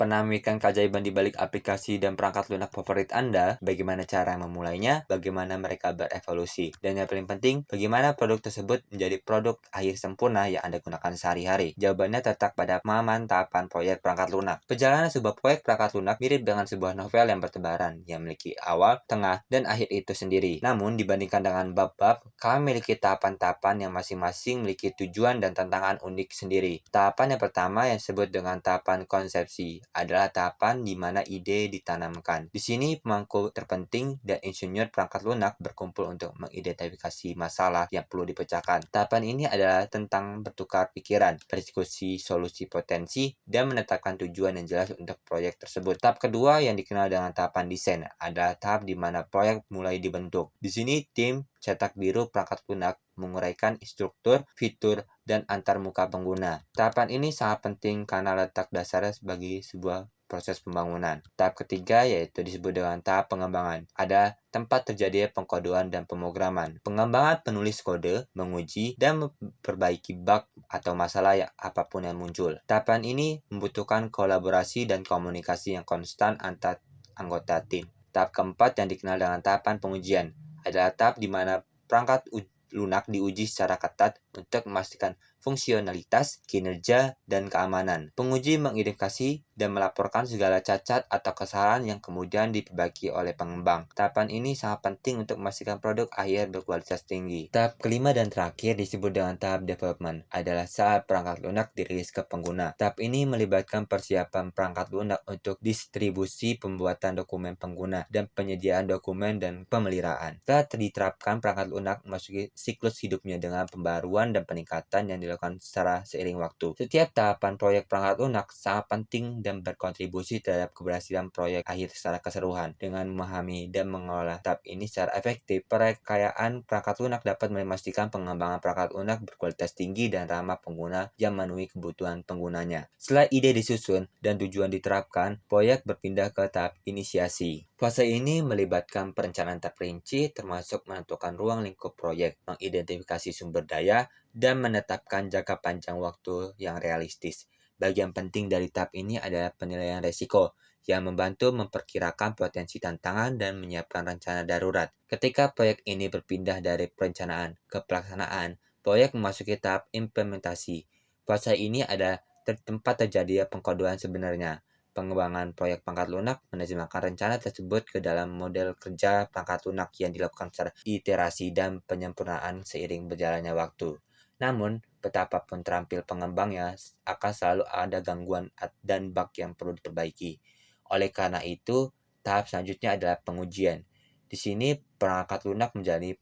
Pernah memikirkan keajaiban di balik aplikasi dan perangkat lunak favorit Anda? Bagaimana cara memulainya? Bagaimana mereka berevolusi? Dan yang paling penting, bagaimana produk tersebut menjadi produk akhir sempurna yang Anda gunakan sehari-hari? Jawabannya terletak pada pemahaman tahapan proyek perangkat lunak. Perjalanan sebuah proyek perangkat lunak mirip dengan sebuah novel yang bertebaran, yang memiliki awal, tengah, dan akhir itu sendiri. Namun, dibandingkan dengan bab-bab, kami memiliki tahapan-tahapan yang masing-masing memiliki tujuan dan tantangan unik sendiri. Tahapan yang pertama yang disebut dengan tahapan konsepsi adalah tahapan di mana ide ditanamkan. Di sini pemangku terpenting dan insinyur perangkat lunak berkumpul untuk mengidentifikasi masalah yang perlu dipecahkan. Tahapan ini adalah tentang bertukar pikiran, berdiskusi solusi potensi, dan menetapkan tujuan yang jelas untuk proyek tersebut. Tahap kedua yang dikenal dengan tahapan desain adalah tahap di mana proyek mulai dibentuk. Di sini tim cetak biru perangkat lunak menguraikan struktur, fitur, dan antarmuka pengguna. Tahapan ini sangat penting karena letak dasarnya sebagai sebuah proses pembangunan. Tahap ketiga yaitu disebut dengan tahap pengembangan. Ada tempat terjadinya pengkodean dan pemrograman. Pengembangan penulis kode, menguji, dan memperbaiki bug atau masalah apapun yang muncul. Tahapan ini membutuhkan kolaborasi dan komunikasi yang konstan antar anggota tim. Tahap keempat yang dikenal dengan tahapan pengujian adalah tahap di mana perangkat lunak diuji secara ketat untuk memastikan fungsionalitas, kinerja, dan keamanan. Penguji mengidentifikasi dan melaporkan segala cacat atau kesalahan yang kemudian diperbaiki oleh pengembang. Tahapan ini sangat penting untuk memastikan produk akhir berkualitas tinggi. Tahap kelima dan terakhir disebut dengan tahap development, adalah saat perangkat lunak dirilis ke pengguna. Tahap ini melibatkan persiapan perangkat lunak untuk distribusi, pembuatan dokumen pengguna, dan penyediaan dokumen dan pemeliharaan. Setelah diterapkan, perangkat lunak memasuki siklus hidupnya dengan pembaruan dan peningkatan yang dilakukan secara seiring waktu. Setiap tahapan proyek perangkat lunak sangat penting dan berkontribusi terhadap keberhasilan proyek akhir secara keseluruhan. Dengan memahami dan mengelola tahap ini secara efektif, perekayaan perangkat lunak dapat memastikan pengembangan perangkat lunak berkualitas tinggi dan ramah pengguna yang memenuhi kebutuhan penggunanya. Setelah ide disusun dan tujuan diterapkan, proyek berpindah ke tahap inisiasi. Fase ini melibatkan perencanaan terperinci termasuk menentukan ruang lingkup proyek, mengidentifikasi sumber daya, dan menetapkan jangka panjang waktu yang realistis. Bagian penting dari tahap ini adalah penilaian risiko, yang membantu memperkirakan potensi tantangan dan menyiapkan rencana darurat. Ketika proyek ini berpindah dari perencanaan ke pelaksanaan, proyek memasuki tahap implementasi. Fase ini ada tempat terjadi pengkodean sebenarnya. Pengembangan proyek perangkat lunak menerjemahkan rencana tersebut ke dalam model kerja perangkat lunak yang dilakukan secara iterasi dan penyempurnaan seiring berjalannya waktu. Namun, betapapun terampil pengembangnya, akan selalu ada gangguan dan bug yang perlu diperbaiki. Oleh karena itu, tahap selanjutnya adalah pengujian. Di sini, perangkat lunak menjadi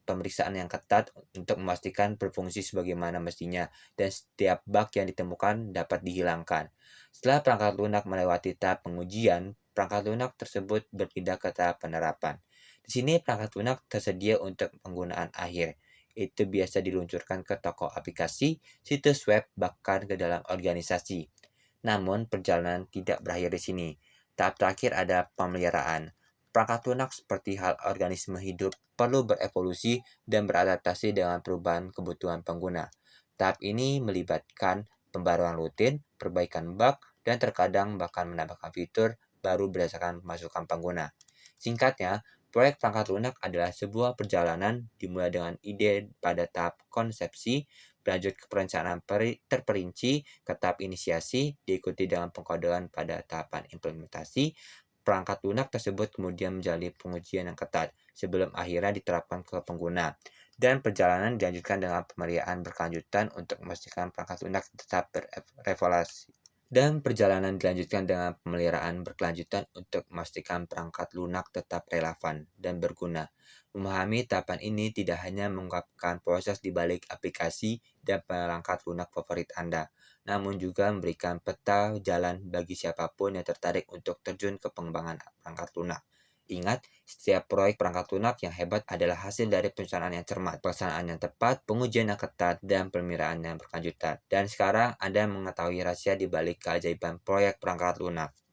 pemeriksaan yang ketat untuk memastikan berfungsi sebagaimana mestinya, dan setiap bug yang ditemukan dapat dihilangkan. Setelah perangkat lunak melewati tahap pengujian, perangkat lunak tersebut berpindah ke tahap penerapan. Di sini, perangkat lunak tersedia untuk penggunaan akhir. Itu biasa diluncurkan ke toko aplikasi, situs web, bahkan ke dalam organisasi. Namun, perjalanan tidak berakhir di sini. Tahap terakhir ada pemeliharaan. Perangkat lunak seperti hal organisme hidup perlu berevolusi dan beradaptasi dengan perubahan kebutuhan pengguna. Tahap ini melibatkan pembaruan rutin, perbaikan bug, dan terkadang bahkan menambahkan fitur baru berdasarkan masukan pengguna. Singkatnya, proyek perangkat lunak adalah sebuah perjalanan dimulai dengan ide pada tahap konsepsi, berlanjut ke perencanaan terperinci, ke tahap inisiasi, diikuti dengan pengkodean pada tahapan implementasi. Perangkat lunak tersebut kemudian menjalani pengujian yang ketat sebelum akhirnya diterapkan ke pengguna. Dan perjalanan dilanjutkan dengan pemeliharaan berkelanjutan untuk memastikan perangkat lunak tetap berevolusi. Dan perjalanan dilanjutkan dengan pemeliharaan berkelanjutan untuk memastikan perangkat lunak tetap relevan dan berguna. Memahami tahapan ini tidak hanya mengungkapkan proses di balik aplikasi dan perangkat lunak favorit Anda, namun juga memberikan peta jalan bagi siapapun yang tertarik untuk terjun ke pengembangan perangkat lunak. Ingat, setiap proyek perangkat lunak yang hebat adalah hasil dari perencanaan yang cermat, pelaksanaan yang tepat, pengujian yang ketat, dan pemeliharaan yang berkelanjutan. Dan sekarang Anda mengetahui rahasia di balik keajaiban proyek perangkat lunak.